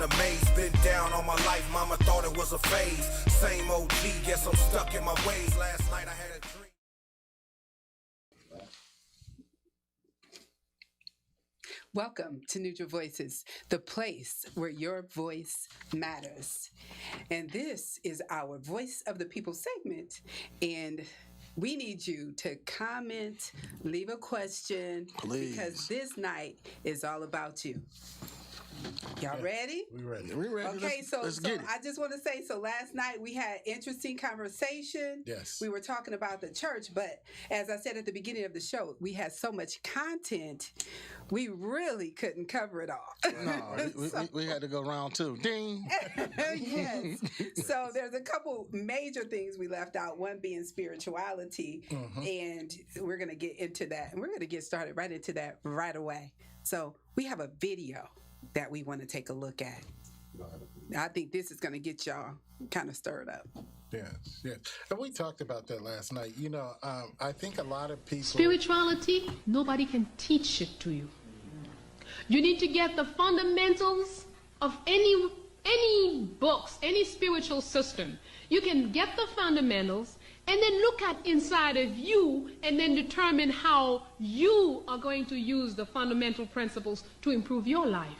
the maze. Been down all my life, mama thought it was a phase. Same OG, guess I'm stuck in my ways. Last night I had a dream. Welcome to Neutral Voices, the place where your voice matters. And this is our Voice of the People segment. And we need you to comment, leave a question, Please. because this night is all about you. Y'all ready? We ready. We ready. Okay, let's get it. I just want to say, so last night we had interesting conversation. Yes. We were talking about the church, but as I said at the beginning of the show, we had so much content, we really couldn't cover it all. No, we had to go round two. Ding. Yes. So there's a couple major things we left out, one being spirituality, and we're going to get into that, and we're going to get started right into that right away. So we have a video that we want to take a look at. I think this is going to get y'all kind of stirred up. Yes. And we talked about that last night. You know, I think a lot of people... Spirituality, nobody can teach it to you. You need to get the fundamentals of any books, any spiritual system. You can get the fundamentals and then look at inside of you and then determine how you are going to use the fundamental principles to improve your life.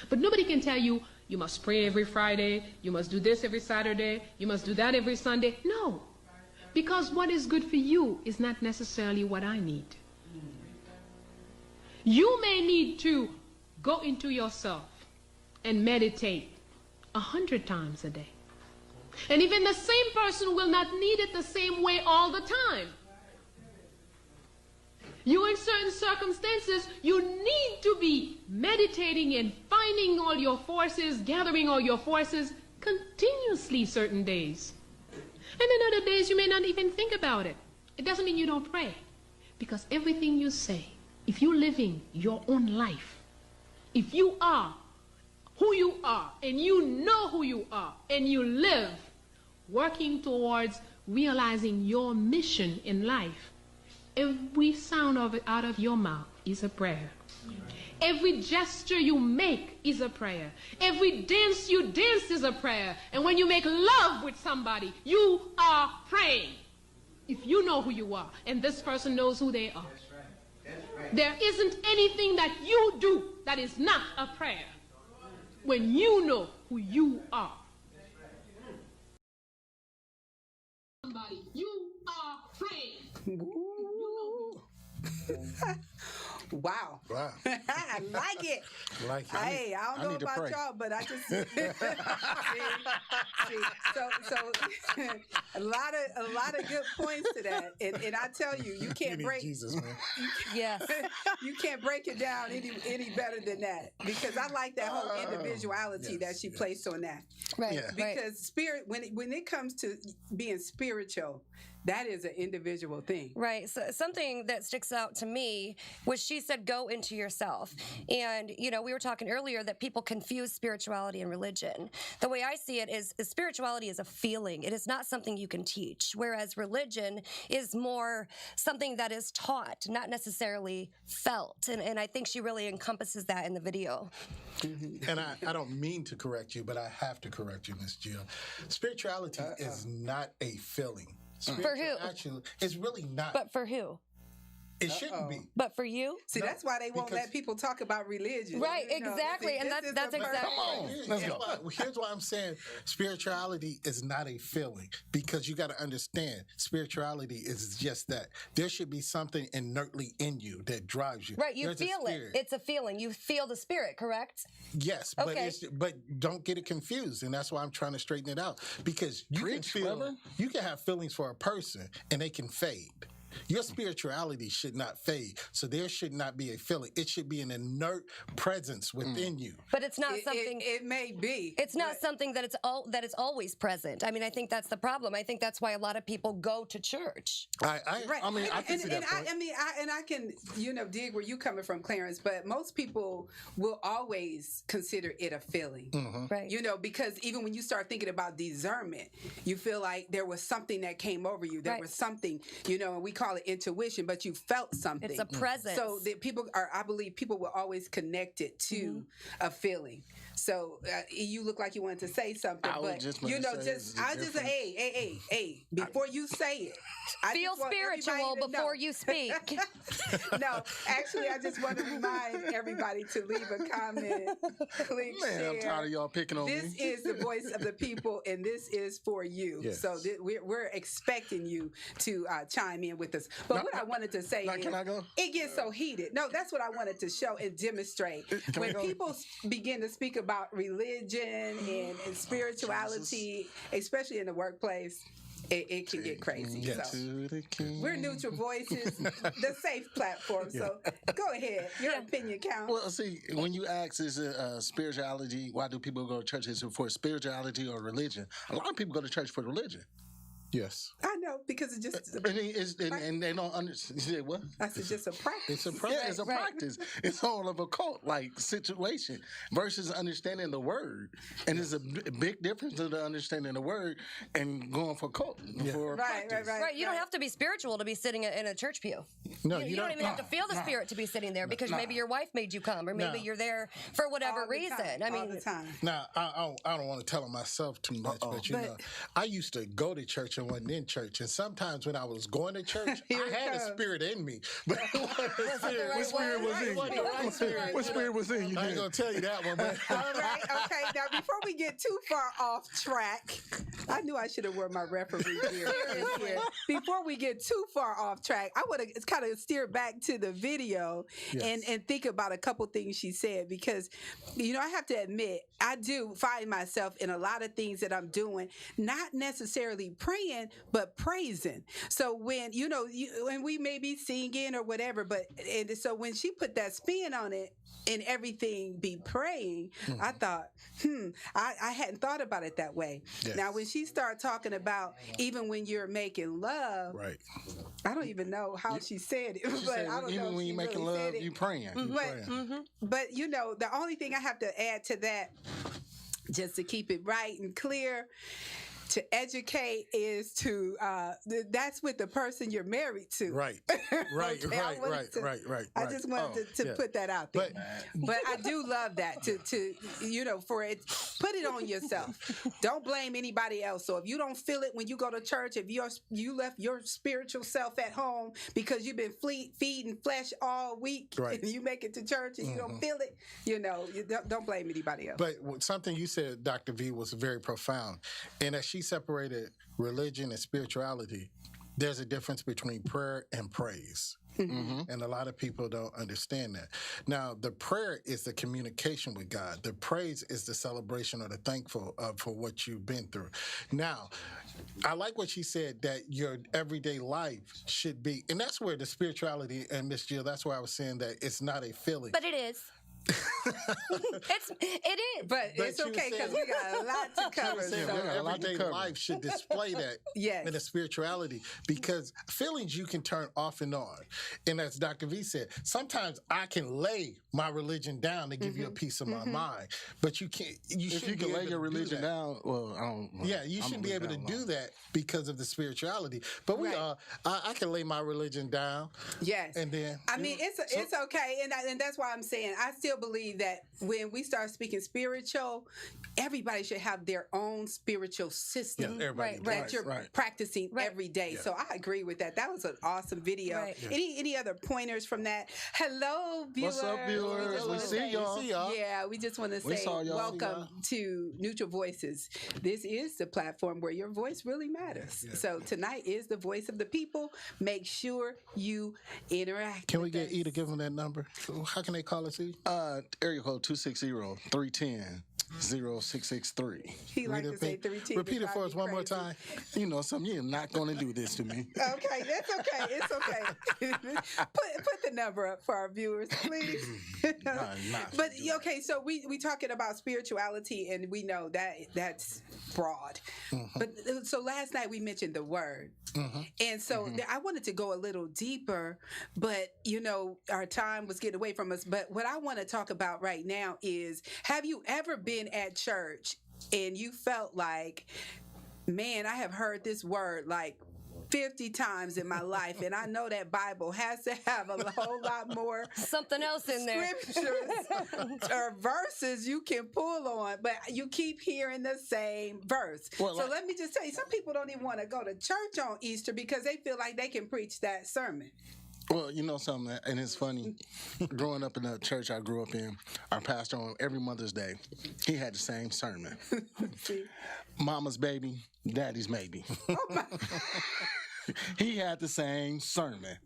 But nobody can tell you, you must pray every Friday, you must do this every Saturday, you must do that every Sunday. No, because what is good for you is not necessarily what I need. You may need to go into yourself and meditate 100 times a day. And even the same person will not need it the same way all the time. You, in certain circumstances, you need to be meditating and finding all your forces, gathering all your forces continuously certain days. And then other days you may not even think about it. It doesn't mean you don't pray. Because everything you say, if you're living your own life, if you are who you are, and you know who you are, and you live working towards realizing your mission in life, every sound of it out of your mouth is a prayer. Every gesture you make is a prayer. Every dance you dance is a prayer. And when you make love with somebody, you are praying. If you know who you are, and this person knows who they are. There isn't anything that you do that is not a prayer when you know who you are. Somebody, you are praying. Wow. Wow. I like it. Hey, I don't know about y'all, but I just see, so a lot of good points to that, and I tell you, you can't break Jesus, man. Yes. You can't break it down any better than that, because I like that whole individuality that she placed on that. Right. Yeah. Because spirit, when it comes to being spiritual, that is an individual thing. Right. So something that sticks out to me was she said, go into yourself. And, you know, we were talking earlier that people confuse spirituality and religion. The way I see it is spirituality is a feeling. It is not something you can teach, whereas religion is more something that is taught, not necessarily felt. And I think she really encompasses that in the video. And I don't mean to correct you, but I have to correct you, Miss Jill. Spirituality is not a feeling. For who? Actually, it's really not. But for who? It shouldn't be. But for you? See, that's why they won't let people talk about religion. Right, You know, exactly. see, And this that's is a exactly. Come on, here's why I'm saying spirituality is not a feeling, because you got to understand spirituality is just that. There should be something inertly in you that drives you. Right, you There's a feel it. spirit. It's a feeling. You feel the spirit, correct? Yes, Okay. but don't get it confused, and that's why I'm trying to straighten it out, because you can have feelings for a person and they can fade. Your spirituality should not fade, so there should not be a feeling. It should be an inert presence within you. But it's not something. It may be. It's not something that it's always present. I mean, I think that's the problem. I think that's why a lot of people go to church. Right. I mean, I can see that point. I can, dig where you coming from, Clarence, but most people will always consider it a feeling. Right. Because even when you start thinking about discernment, you feel like there was something that came over you. There was something, and we call it intuition, but you felt something. It's a presence. So that I believe people will always connect it to a feeling. So you look like you wanted to say something, I was but just you gonna know, say just it's I just different. hey, before you say it, I Feel just want everybody spiritual to know. before you speak. No, actually, I just want to remind everybody to leave a comment, click Man, share. I'm tired of y'all picking on This me. is the voice of the people, and this is for you. Yes. So we're expecting you to chime in with us. But what I wanted to say now, is, can I go? it gets so heated. No, that's what I wanted to show and demonstrate. Can I When go? people begin to speak about religion and spirituality, especially in the workplace, it can get crazy. Yes. So. To the king. We're Neutral Voices, the safe platform. So go ahead. Your opinion counts. Well, see, when you ask is it spirituality, why do people go to church? Is it for spirituality or religion? A lot of people go to church for religion. Yes. I know, because it's just And they don't understand. You say, what? that's just a practice. It's a practice. Yeah, it's a practice. It's all of a cult like situation versus understanding the word. And there's a big difference to the understanding the word and going for cult. For Right. Right, you don't have to be spiritual to be sitting in a church pew. No, You don't even have to feel the spirit to be sitting there because maybe your wife made you come, or maybe No. you're there for whatever All the reason. time, I all mean, the time. Now, I don't want to tell on myself too much, but you know, I used to go to church and wasn't in church. And sometimes when I was going to church, Here I it had a comes. spirit in me. But it wasn't the spirit. What spirit was in you? It wasn't the right spirit. What spirit was in you? I ain't going to tell you that one, but All right. Okay. Now, before we get too far off track, I knew I should have worn my referee gear this year. Before we get too far off track, I want to kind of steer back to the video and think about a couple things she said, because, you know, I have to admit, I do find myself in a lot of things that I'm doing, not necessarily praying, but praising. So when, you know, when we may be singing or whatever, and so when she put that spin on it, and everything be praying, I thought, I hadn't thought about it that way. Yes. Now, when she started talking about even when you're making love, right. I don't even know how she said it, She but said, I don't know even if when she you're making really love, said it. you praying. But you know, the only thing I have to add to that, just to keep it right and clear, to educate is to that's with the person you're married to. Right. Right. Okay, I wanted to- Right. I just wanted to put that out there. But I do love that to you know, for it, put it on yourself. Don't blame anybody else. So if you don't feel it when you go to church, if you left your spiritual self at home because you've been feeding flesh all week, Right. and you make it to church and you don't feel it, you know, you don't blame anybody else. But something you said, Dr. V, was very profound. And as she separated religion and spirituality, there's a difference between prayer and praise. And a lot of people don't understand that. Now, the prayer is the communication with God. The praise is the celebration or the thankful for what you've been through. Now, I like what she said, that your everyday life should be, and that's where the spirituality, and Miss Jill, that's why I was saying that it's not a feeling. but it is. It is. But it's you okay, because said- we got a lot to cover. saying So. your a lot to everyday cover. life should display that Yes. in the spirituality, because feelings you can turn off and on. And as Dr. V said, sometimes I can lay my religion down to give you a piece of my mind, but you can't. You If shouldn't you be can lay able your to do religion that. down, well, I don't. Yeah, you shouldn't be able to do that because of the spirituality. But we Right. are. I can lay my religion down. Yes. And then I mean, it's okay, and that's why I'm saying I still believe that when we start speaking spiritual, everybody should have their own spiritual system. Yeah, everybody Right, That you're right. practicing every day. So I agree with that. That was an awesome video. Right. Any other pointers from that? Hello, viewers. What's up, viewers? just We wanna see say- y'all. Yeah, we just want to We say saw y'all. welcome to Neutral Voices. This is the platform where your voice really matters. So tonight is the voice of the people. Make sure you interact. Can we with get us. E to give them that number? How can they call us, E? Area code 260-310-0663. He like to say 3 Repeat it for us one more time. You know something, you're not going to do this to me. Okay, that's okay. It's okay. put the number up for our viewers, please. But okay, so we talking about spirituality, and we know that that's broad. But so last night we mentioned the word, and so I wanted to go a little deeper, but you know our time was getting away from us. But what I want to talk about right now is: have you ever been at church and you felt like, man, I have heard this word like 50 times in my life, and I know that Bible has to have a whole lot more Something else in there. scriptures or verses you can pull on, but you keep hearing the same verse. Well, so like- let me just tell you, some people don't even want to go to church on Easter because they feel like they can preach that sermon. Well, you know something, and it's funny. Growing up in the church I grew up in, our pastor on every Mother's Day, he had the same sermon. Mama's baby, daddy's maybe. He had the same sermon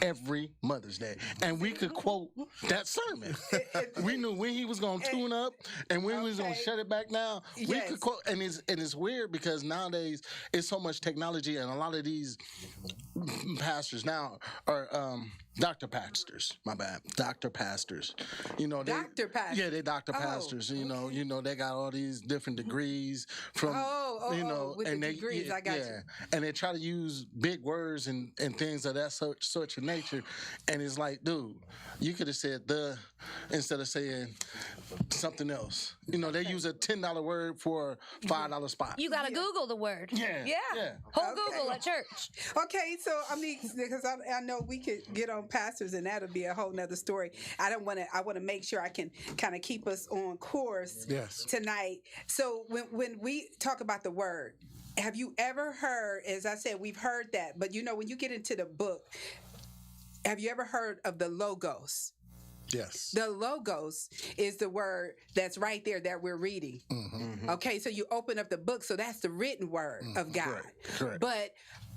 every Mother's Day, and we could quote that sermon. We knew when he was going to tune up and when he was going to Okay. shut it back down. We Yes. could quote, and it's weird because nowadays it's so much technology, and a lot of these pastors now are doctor pastors. My bad, doctor pastors. You know, they, Doctor pastors? Yeah, they doctor Oh, pastors. You know, they got all these different degrees from. You know, with and the they, degrees, I got you. and they try to use big words and things of that such of nature, and it's like, dude, you could have said the instead of saying something else. You know, they use a $10 word for a $5 spot. You got to Google the word. Yeah, yeah. Whole Google at church. Okay, so I mean, because I know we could get on pastors, and that'll be a whole nother story. I want to make sure I can kind of keep us on course Yes. tonight. So when we talk about the word, have you ever heard? As I said, we've heard that, but you know, when you get into the book, have you ever heard of the logos? Yes. The logos is the word that's right there that we're reading. Okay, so you open up the book, so that's the written word of God. correct. But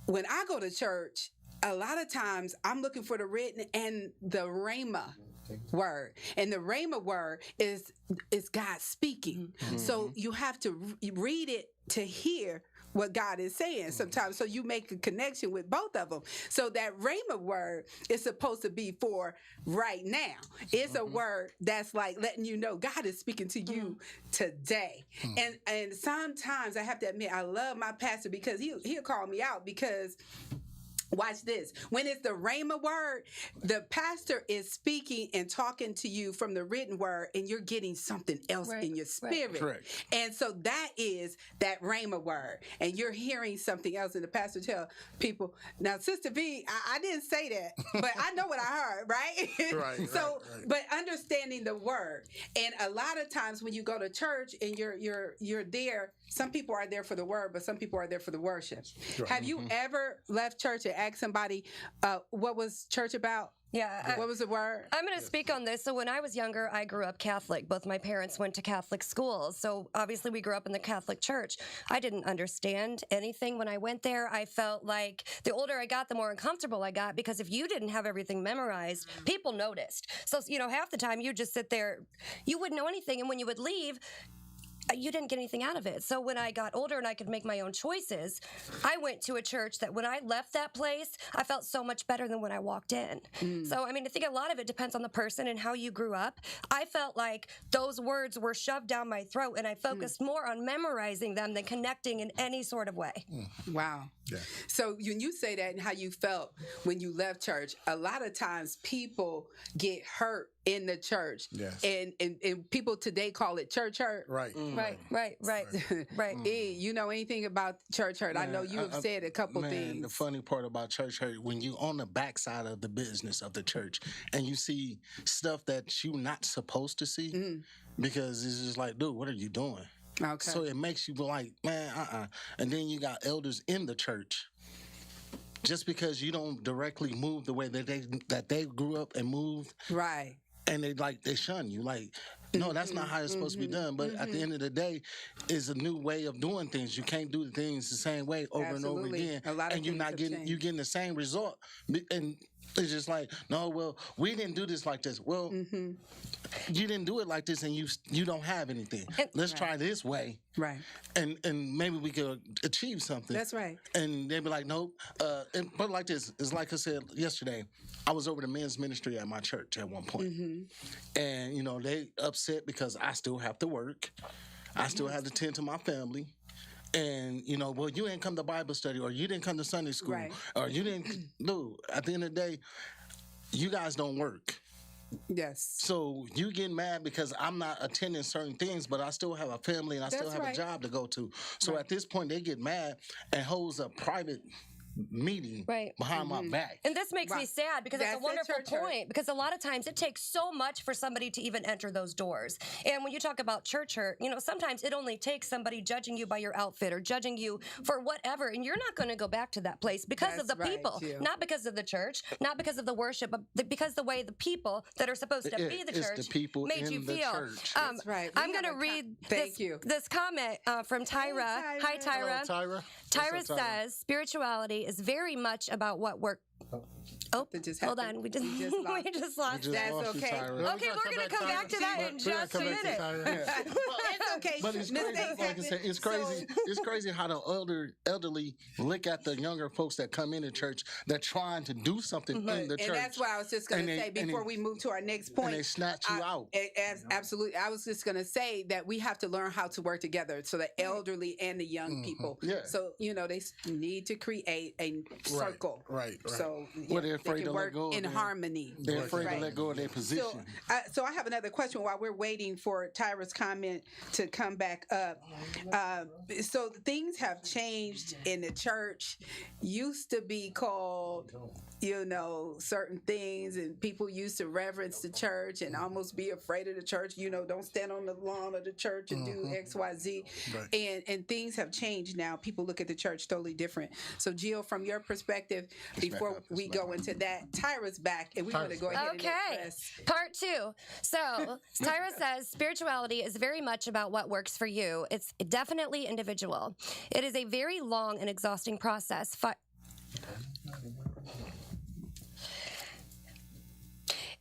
when I go to church, a lot of times I'm looking for the written and the rhema word, and the rhema word is God speaking. So you have to read it to hear what God is saying sometimes. So you make a connection with both of them. So that rhema word is supposed to be for right now. It's a word that's like letting you know God is speaking to you today. And sometimes I have to admit, I love my pastor because he'll call me out because watch this. When it's the rhema word, the pastor is speaking and talking to you from the written word, and you're getting something else Right, in your right. spirit. Correct. And so that is that rhema word, and you're hearing something else. And the pastor tell people, now, Sister V, I didn't say that, but I know what I heard, right? Right, So, right. but understanding the word, and a lot of times when you go to church and you're there, some people are there for the word, but some people are there for the worship. Have you ever left church and asked somebody, what was church about? Yeah. What was the word? I'm going to speak on this. So when I was younger, I grew up Catholic. Both my parents went to Catholic schools. So obviously we grew up in the Catholic Church. I didn't understand anything when I went there. I felt like the older I got, the more uncomfortable I got, because if you didn't have everything memorized, people noticed. So, half the time you just sit there, you wouldn't know anything. And when you would leave, you didn't get anything out of it. So when I got older and I could make my own choices, I went to a church that when I left that place, I felt so much better than when I walked in. So, I think a lot of it depends on the person and how you grew up. I felt like those words were shoved down my throat, and I focused more on memorizing them than connecting in any sort of way. Wow. Yeah. So when you say that and how you felt when you left church, a lot of times people get hurt in the church. Yes. And people today call it church hurt. Right. Right. Right. E, you know anything about church hurt? I know you have said a couple things. The funny part about church hurt, when you on the backside of the business of the church and you see stuff that you're not supposed to see, because it's just like, dude, what are you doing? Okay. So it makes you go like, man, And then you got elders in the church. Just because you don't directly move the way that they grew up and moved, Right. and they shun you. Like, no, that's not how it's supposed to be done. But at the end of the day, it's a new way of doing things. You can't do the things the same way over and over Absolutely. again, A lot of and you're things not have getting changed. the same result. And it's just like, no, well, we didn't do this like this. Well, you didn't do it like this, and you don't have anything. Let's try this way. Right. And maybe we could achieve something. That's right. And they'd be like, nope. And put it like this. It's like I said yesterday. I was over the men's ministry at my church at one point. And, they upset because I still have to work. I still have to tend to my family. And, well, you didn't come to Bible study, or you didn't come to Sunday school. Right. Or you didn't. No, at the end of the day, you guys don't work. Yes. So you get mad because I'm not attending certain things, but I still have a family and I still That's have right. a job to go to. So at this point, they get mad and holds a private meeting Right. behind my back. And this makes me Right. sad because it's That's a wonderful it, church hurt. point. Because a lot of times it takes so much for somebody to even enter those doors. And when you talk about church hurt, sometimes it only takes somebody judging you by your outfit or judging you for whatever. And you're not going to go back to that place because of That's the right, people, Jill. not because of the church, not because of the worship, but because the way the people that are supposed to be the It's church the people made in you the feel. church. That's right. We I'm going to have a read Thank you. this comment from Tyra. Tyra. Hi, Tyra. Tyra. Tyra What's up, Tyra? says spirituality is very much about what work. Oh, That just hold happened. on. We just, We just lost we just lost Just That's lost you, okay. Tyra. Well, Okay, we're going to come back to that in We're gonna just a come back to minute. Tyra. It's okay. But it's Mistakes crazy. Like I happen. said, it's crazy. So- It's crazy how the elderly look at the younger folks that come into church that trying to do something in the and church. that's what I was just going And to they- say and before they- we move to our next point. they snatch you out. Absolutely. I was just going to say that we have to learn how to work together. So the elderly and the young people. Yeah. So, they need to create a circle. Right. So Well, they're they afraid can to let work go of in their- harmony. They're afraid Right. to let go of their position. So I have another question while we're waiting for Tyra's comment to come back up. So things have changed in the church. Used to be called, certain things, and people used to reverence the church and almost be afraid of the church. Don't stand on the lawn of the church and do X, Y, Z. Right. And things have changed now. People look at the church totally different. So Jill, from your perspective, before we go into that, Tyra's back, and we want to go ahead and Okay, address. part 2. So Tyra says spirituality is very much about what works for you. It's definitely individual. It is a very long and exhausting process.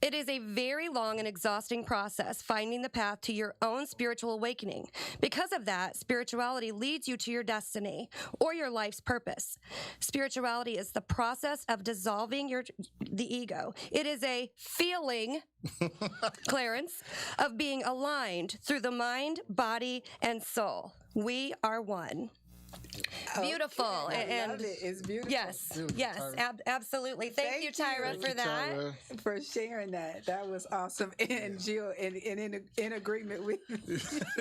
It is a very long and exhausting process finding the path to your own spiritual awakening. Because of that, spirituality leads you to your destiny or your life's purpose. Spirituality is the process of dissolving the ego. It is a feeling, Clarence, of being aligned through the mind, body, and soul. We are one. Beautiful. I And love it. It's beautiful. yes, yes, absolutely. Thank you, Tyra, Thank for you, that. Tyra. For sharing that. That was awesome. And Jill, in agreement with you.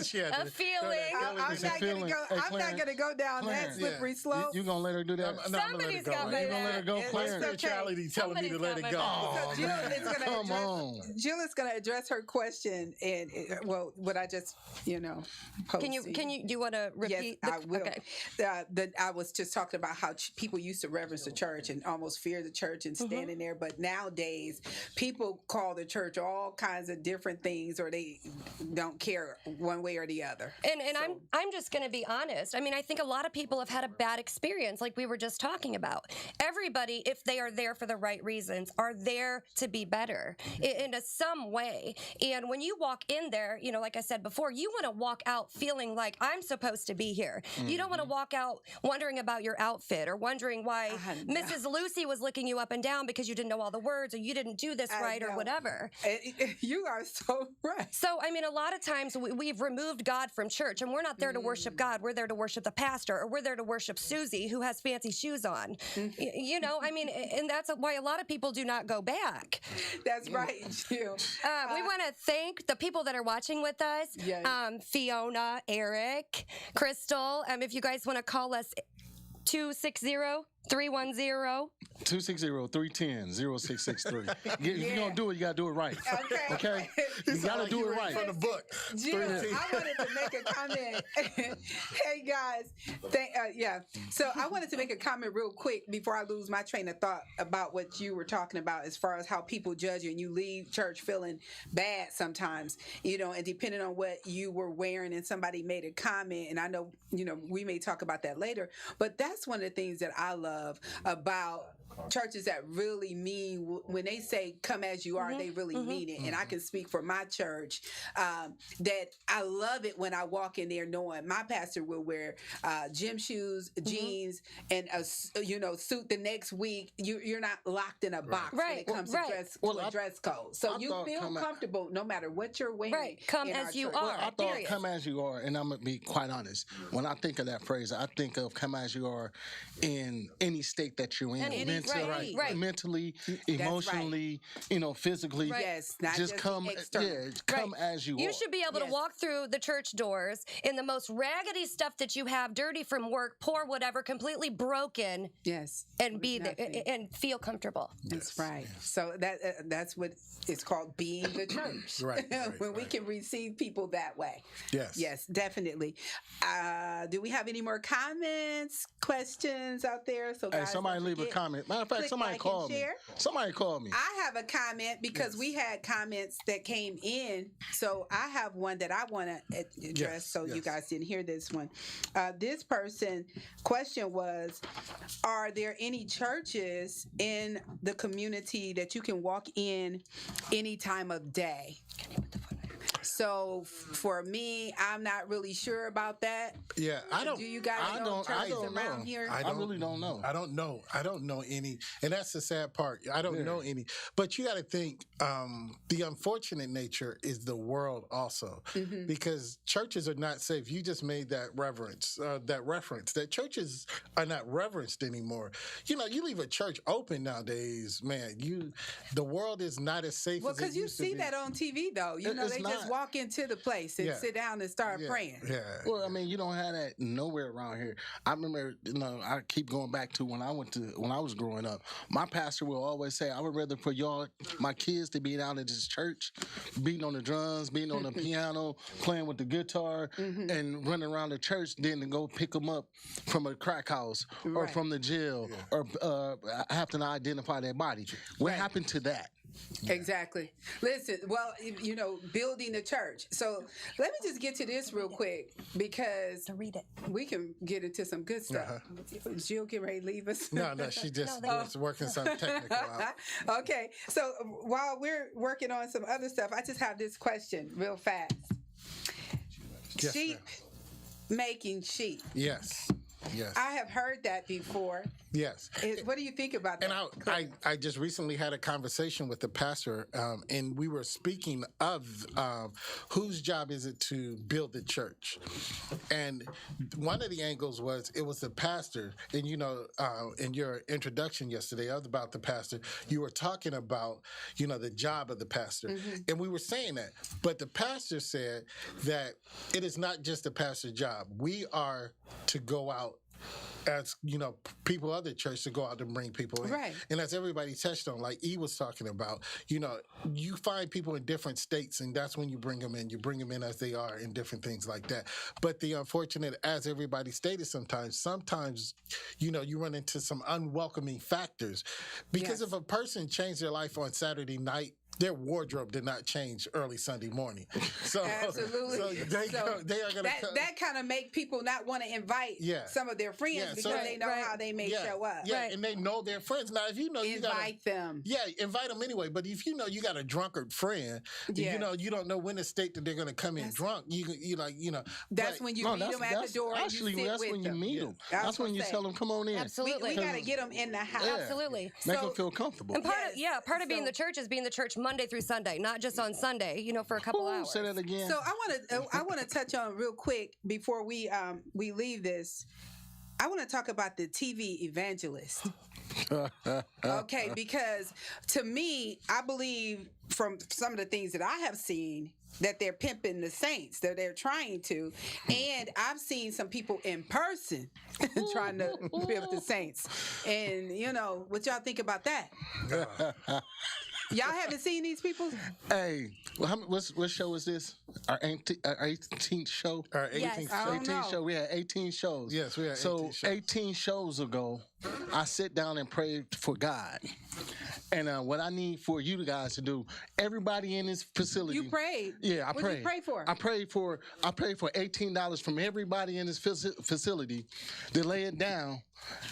She had A to- feeling. I'm not It's a going to feeling. go. Hey, I'm not Clarence, going to go down that Clarence, slippery slope. You gonna let her do that? No, I'm gonna let Somebody's it go. got you gonna let her go, It's My Clarence? okay. spirituality telling me to let it Somebody's go. got my So Jill is going to Come address. on. Jill is going to address her question, and what I just posted. Can you do you want to repeat? Yes, I will. Okay. I was just talking about how people used to reverence the church and almost fear the church and standing there. But nowadays, people call the church all kinds of different things, or they don't care one way or the other. And I'm just going to be honest. I mean, I think a lot of people have had a bad experience, like we were just talking about. Everybody, if they are there for the right reasons, are there to be better in some way. And when you walk in there, like I said before, you want to walk out feeling like I'm supposed to be here. You don't want to walk out wondering about your outfit or wondering why Mrs. Lucy was licking you up and down because you didn't know all the words or you didn't do this right or know. whatever. You are so right. So, I mean, a lot of times we've removed God from church and we're not there to worship God. We're there to worship the pastor, or we're there to worship Susie who has fancy shoes on. I mean, and that's why a lot of people do not go back. That's right, Jill. We want to thank the people that are watching with us. Yes. Fiona, Eric, Crystal. If you guys want to call us 260-310. 260-310-0663. If you're gonna do it, you gotta do it right. Okay. You gotta do it right. From the book. Jill, I wanted to make a comment. Hey guys, So I wanted to make a comment real quick before I lose my train of thought about what you were talking about as far as how people judge you and you leave church feeling bad sometimes, and depending on what you were wearing and somebody made a comment, and I know, we may talk about that later, but that's one of the things that I love about churches that really mean when they say come as you are, they really mean it. And I can speak for my church that I love it when I walk in there knowing my pastor will wear gym shoes, jeans, and a suit the next week. You're not locked in a box when it comes to dress code. So you feel comfortable no matter what you're wearing. Right. Come as you are. I thought come as you are, and I'm gonna be quite honest. When I think of that phrase, I think of come as you are in any state that you're in, Any mentally, Right. mentally, right. emotionally, physically. Right. Yes, not just just come, external. come as you are. You should be able to Yes. walk through the church doors in the most raggedy stuff that you have, dirty from work, poor, whatever, completely broken, Yes. and be there Nothing. and feel comfortable. That's right. So that's what it's called, being the church. Right, When we can receive people that way. Yes. Yes, definitely. Do we have any more comments, questions out there? So Hey, guys, somebody don't leave a forget, comment. Matter of fact, click somebody like and called me. share. Somebody called me. I have a comment because we had comments that came in. So I have one that I want to address. Yes, So you yes. guys didn't hear this one. This person question was, are there any churches in the community that you can walk in any time of day? So for me, I'm not really sure about that. Yeah, I don't. Do you guys I know don't- I churches don't around know. here? I really don't know. I don't know. I don't know any, and that's the sad part. I don't know any. But you got to think. The unfortunate nature is the world also, because churches are not safe. You just made that reference that churches are not reverenced anymore. You leave a church open nowadays, man. The world is not as safe. Well, as it because you used to see be. that on TV, though. You know, It's they just not. walk into the place and Yeah. sit down and start Yeah, praying. Yeah. Well, I mean, you don't have that nowhere around here. I remember, I keep going back to when I was growing up. My pastor will always say, "I would rather for my kids to be down at this church, beating on the drums, beating on the piano, playing with the guitar, and running around the church, than to go pick them up from a crack house or Right. from the jail or have to identify their body." What happened to that? Exactly. Listen, well, building the church. So let me just get to this real quick because To read it. we can get into some good stuff. Jill, get ready to leave us. No, she just was working something technical out. Okay. So while we're working on some other stuff, I just have this question real fast. Yes, Sheep ma'am. making sheep. Yes. Yes. I have heard that before. Yes. What do you think about that? And I just recently had a conversation with the pastor, and we were speaking of whose job is it to build the church. And one of the angles was it was the pastor. And, in your introduction yesterday about the pastor, you were talking about, the job of the pastor. And we were saying that. But the pastor said that it is not just the pastor's job. We are to go out as people of the church to go out and bring people in. Right. And as everybody touched on, like E was talking about, you find people in different states, and that's when you bring them in. You bring them in as they are and different things like that. But the unfortunate, as everybody stated, sometimes you run into some unwelcoming factors. Because Yes. if a person changed their life on Saturday night, their wardrobe did not change early Sunday morning. So, Absolutely. so they are going to that kind of make people not want to invite some of their friends because they know how they may show up. Yeah, and they know their friends. Now, if you Invite them. Yeah, invite them anyway. But if you got a drunkard friend, you don't know when the state that they're going to come in drunk. That's when you meet them at the door. Actually, and you sit that's with when them. you meet them. I was That's when gonna you say. tell them, "Come on in." Absolutely. We got to get them in the house. Absolutely. Make So- them feel comfortable. And part of being the church is being the church Monday through Sunday, not just on Sunday, for a couple hours. Say that again. So I want to touch on real quick before we leave this. I want to talk about the TV evangelist. Okay, because to me, I believe from some of the things that I have seen that they're pimping the saints, that they're trying to, and I've seen some people in person trying to pimp the saints. And what y'all think about that? Y'all haven't seen these people? Hey, what show is this? Our 18th show? Our 18th Yes. show. I don't 18 know. show. We had 18 shows. Yes, we had 18 so shows. 18 shows ago, I sit down and pray for God. And what I need for you guys to do, everybody in this facility. You prayed. Yeah, I What'd prayed. you pray for? I prayed for $18 from everybody in this facility to lay it down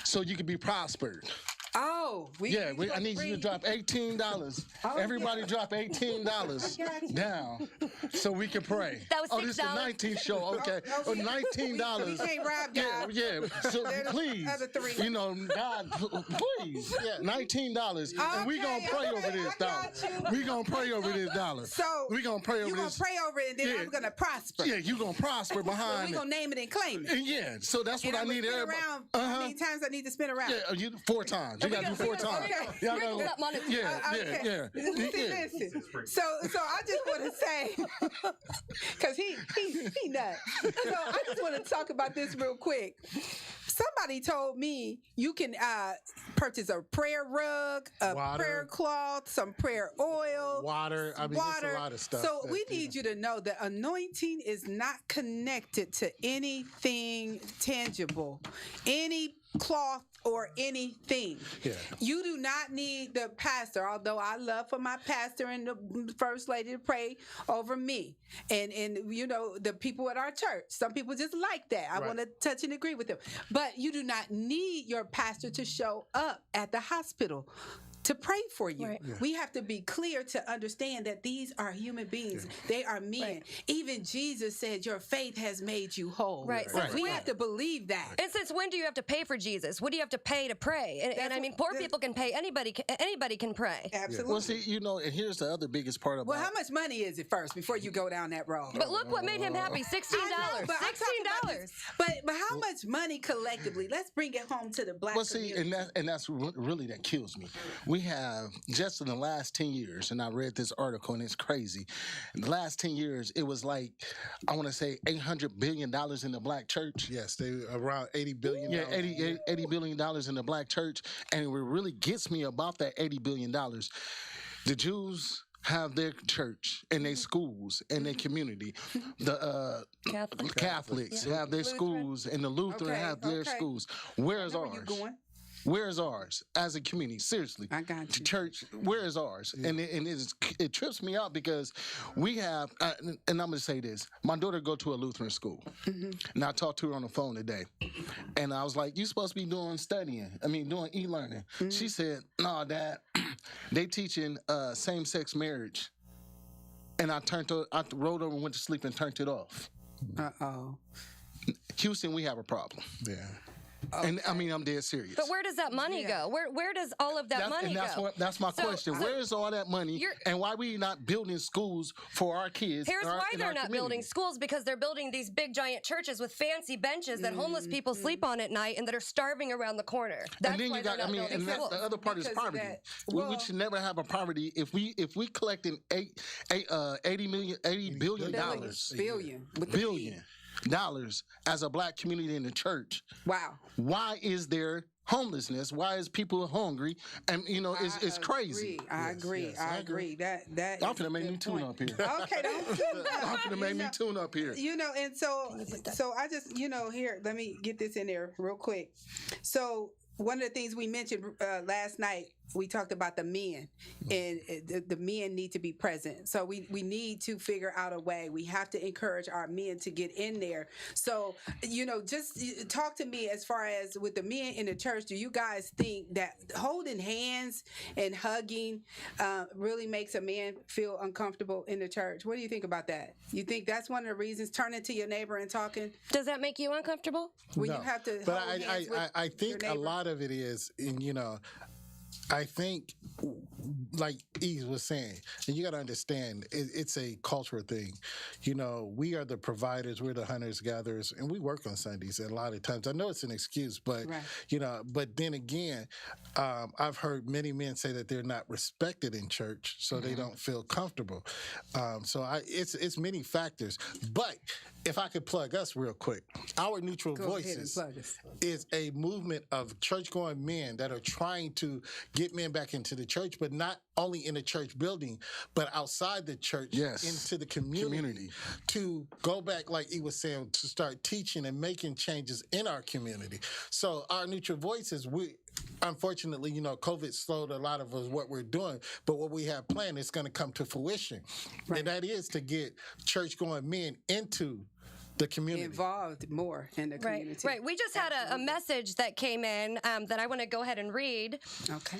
so you could be prospered. Oh, I need you to drop $18. Everybody drop $18 down so we can pray. That was this is the $6. 19th show. Okay. Oh, $19. We can't rob Yeah, God. yeah. So They're the please, other three. God, please, $19, and we gonna pray Okay, over this I got dollar. you. We gonna pray over this dollar. So we gonna pray over You're gonna this. pray over it, and then Yeah. I'm gonna prosper. Yeah, you gonna prosper So behind we it. gonna name it and claim it. And yeah, so that's And what I I'm need gonna spin everybody. around. How many times I need to spin around? Yeah, 4 times. You And we gotta do gonna 4 times. Okay. Y'all Sprinkle know- that money. Yeah. Listen. So I just want to say, because he nuts. So I just want to talk about this real quick. Somebody told me you can purchase a prayer rug, a Water. prayer cloth, some prayer oil, Water. I mean, it's a lot of stuff. So that we people- need you to know that anointing is not connected to anything tangible, any cloth or anything. Yeah. You do not need the pastor, although I love for my pastor and the first lady to pray over me. And you know, the people at our church. Some people just like that. I Right. want to touch and agree with them. But you do not need your pastor to show up at the hospital to pray for you. Right. Yeah. We have to be clear to understand that these are human beings. They are men. Right. Even Jesus said, your faith has made you whole. Right. So Right. we have to believe that. And since when do you have to pay for Jesus? What do you have to pay to pray? And I mean, poor people can pay. Anybody can pray. Absolutely. Well, see, you know, and here's the other biggest part about. Well, how much money is it first before you go down that road? But look what made him happy: $16. I know, but I'm talking about $16. this. But how much money collectively? Let's bring it home to the black Well, see, community. and that's really that kills me. We have just in the last 10 years, and I read this article, and it's crazy. In the last 10 years, it was like, I want to say $800 billion in the black church. Yes, they around $80 billion. Yeah, $80 billion in the black church. And what really gets me about that $80 billion, the Jews have their church and their schools and their community. The Catholics have their Lutheran. schools, and the Lutheran Okay, have their okay. schools. Where's Where are you ours? going? Where's ours as a community? Seriously. I got The you. church, where is ours? And it trips me out because we have, and I'm going to say this. My daughter go to a Lutheran school. And I talked to her on the phone today. And I was like, you supposed to be doing doing e-learning. She said, no, Dad, they teaching same-sex marriage. And I rolled over and went to sleep and turned it off. Uh-oh. Houston, we have a problem. Yeah. And I mean, I'm dead serious. But where does that money go? Where does all of that money go? That's my So- question. Where is all that money, and why we not building schools for our kids? Here's why in they're our not community? building schools, because they're building these big giant churches with fancy benches that homeless people sleep on at night and that are starving around the corner. That's And then why you they're got, not building and that's schools. the other part is Because of poverty. that. We Well- should never have a poverty if we collecting $80 billion Billion. With the billion dollars as a black community in the church. Wow. Why is there homelessness? Why is people hungry? And it's crazy. I agree. I agree. That Y'all finna make me tune up here. Okay, don't tune up. Y'all finna make me tune up here. You know, and so I just, here, let me get this in there real quick. So one of the things we mentioned last night, we talked about the men, and the men need to be present. So we need to figure out a way. We have to encourage our men to get in there. So, just talk to me as far as with the men in the church. Do you guys think that holding hands and hugging really makes a man feel uncomfortable in the church? What do you think about that? You think that's one of the reasons? Turning to your neighbor and talking Does that make you uncomfortable? when No. you have to But hold hands with I your think a neighbor? lot of it is, and I think, like Eve was saying, and you got to understand, it's a cultural thing. We are the providers, we're the hunters, gatherers, and we work on Sundays. And a lot of times, I know it's an excuse, but Right. but then again, I've heard many men say that they're not respected in church, so they don't feel comfortable. It's many factors. But if I could plug us real quick, our Neutral Go ahead and Voices plug us. is a movement of church-going men that are trying to get men back into the church, but not only in the church building, but outside the church, Yes. into the community, to go back, like he was saying, to start teaching and making changes in our community. So our Neutral Voices, unfortunately, COVID slowed a lot of us what we're doing, but what we have planned is going to come to fruition, and that is to get church-going men into the community. Involved more in the community. Right. We just had a message that came in that I want to go ahead and read. Okay.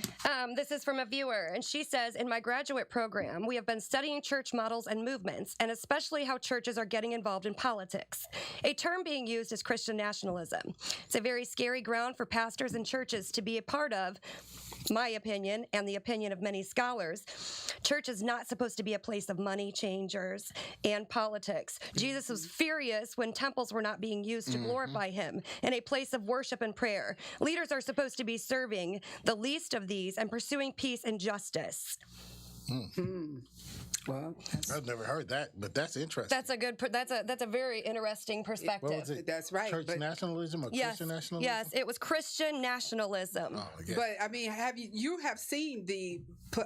This is from a viewer, and she says, in my graduate program, we have been studying church models and movements, and especially how churches are getting involved in politics. A term being used is Christian nationalism. It's a very scary ground for pastors and churches to be a part of, my opinion and the opinion of many scholars, church is not supposed to be a place of money changers and politics. Jesus was furious when temples were not being used to glorify him, and a place of worship and prayer. Leaders are supposed to be serving the least of these and pursuing peace and justice. Well, I've never heard that, but that's interesting. That's a very interesting perspective. What was it? That's right, Church but- nationalism or Yes, Christian nationalism? yes, it was Christian nationalism. Oh, yeah. But I mean, you have seen the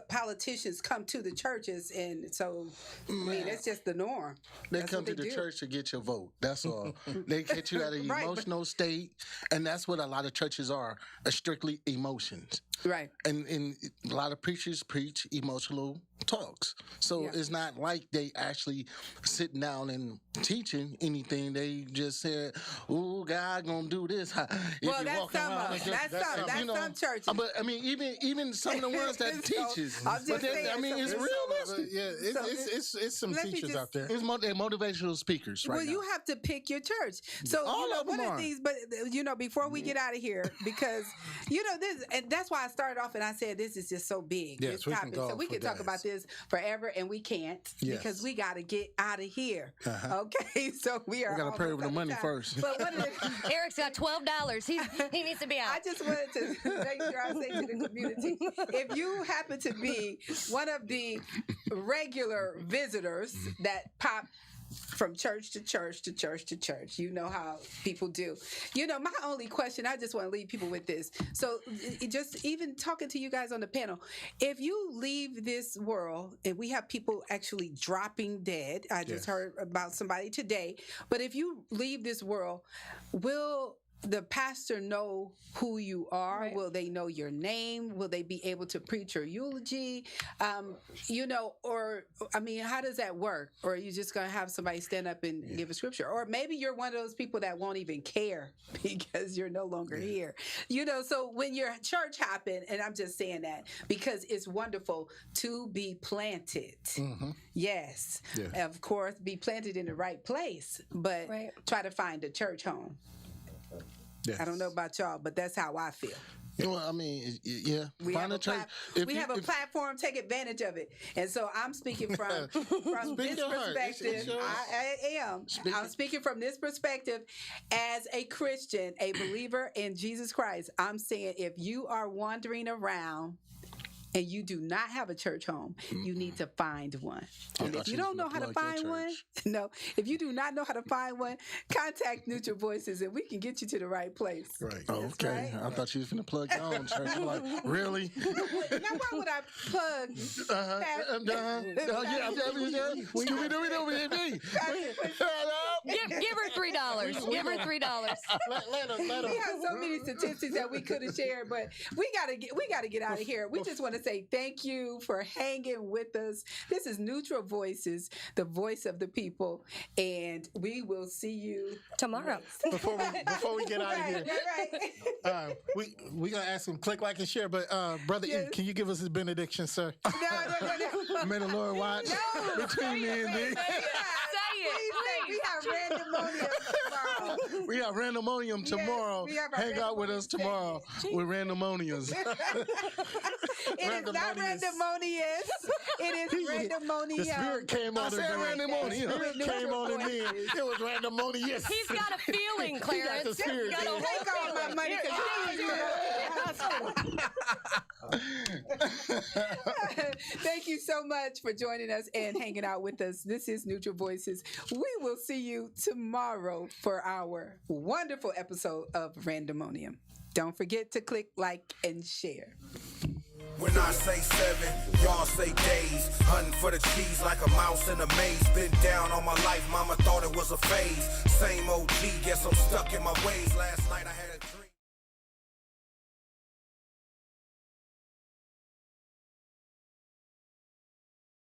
politicians come to the churches, and so I mean, it's just the norm. They That's come what to they the do. church to get your vote. That's all. They get you out of your Right, but- emotional state, and that's what a lot of churches are strictly emotions. Right. And a lot of preachers preach emotional talks. So Yeah. it's not like they actually sitting down and teaching anything. They just said, "Oh, God gonna do this." If Well, you that's walk some around of and them. just- That's some churches. But I mean, even some of the ones that So, teaches. I'm just But then, saying, I mean, it's so- realistic. Yeah, it's some Let me teachers just- out there. It's they're motivational speakers right well, now. you have to pick your church. So All of one them of are. these, but before we get out of here, because this, and that's why I started off and I said this is just so big. Yes, this we can topic. go So we for can talk days. about this forever, and we can't Yes. because we got to get out of here. Uh-huh. Okay, so we are. We gotta pay almost with the out of money time. first. But one of the, Eric's got $12. He needs to be out. I just wanted to make sure I say to the community, if you happen to be one of the regular visitors that pop from church to church to church to church, you know how people do. My only question, I just want to leave people with this. So just even talking to you guys on the panel, if you leave this world, and we have people actually dropping dead, I just Yes. heard about somebody today, but if you leave this world, will the pastor know who you are? Right. Will they know your name? Will they be able to preach your eulogy? Or I mean, how does that work? Or are you just going to have somebody stand up and give a scripture? Or maybe you're one of those people that won't even care because you're no longer here. So when your church happened, and I'm just saying that because it's wonderful to be planted. Yes. Yeah. Of course, be planted in the right place, but Right. try to find a church home. Yes. I don't know about y'all, but that's how I feel. Well, I mean, yeah. We Find have a church. we have a platform. Take advantage of it. And so I'm speaking from this your heart. It's perspective. yours. I am. I'm speaking from this perspective as a Christian, a believer in Jesus Christ. I'm saying if you are wandering around and you do not have a church home, you need to find one. And if thought you you was don't know gonna how to plug your find one, church. no. If you do not know how to find one, contact Neutral Voices and we can get you to the right place. Right. Oh, That's okay. right. I thought you was going to plug your own church. I'm like, really? Now, why would I plug? Give her $3. Give her $3. Let them. We have so many statistics that we could have shared, but we gotta get out of here. We just want to say thank you for hanging with us. This is Neutral Voices, the voice of the people, and we will see you Tomorrow. Before we get out of here, Right. we gonna ask him click, like, and share. But brother, Yes. E, can you give us his benediction, sir? No. May the Lord watch between me and thee. We have Randemonium tomorrow. We have Randomonium tomorrow. we have our Hang out with us tomorrow with Randomoniums. It is not Randemonious. It is Randemonium. The spirit came on I said him. Randomonium. The spirit came on him. It was randomonious. He's got a feeling, He got Clarence. the spirit. He's got a Take all my money Thank you so much for joining us and hanging out with us. This is Neutral Voices. We will see you tomorrow for our wonderful episode of Randemonium. Don't forget to click like and share. When I say 7, y'all say days. Hunting for the cheese like a mouse in a maze. Been down all my life, mama thought it was a phase. Same OG, guess I'm stuck in my ways. Last night I had a dream.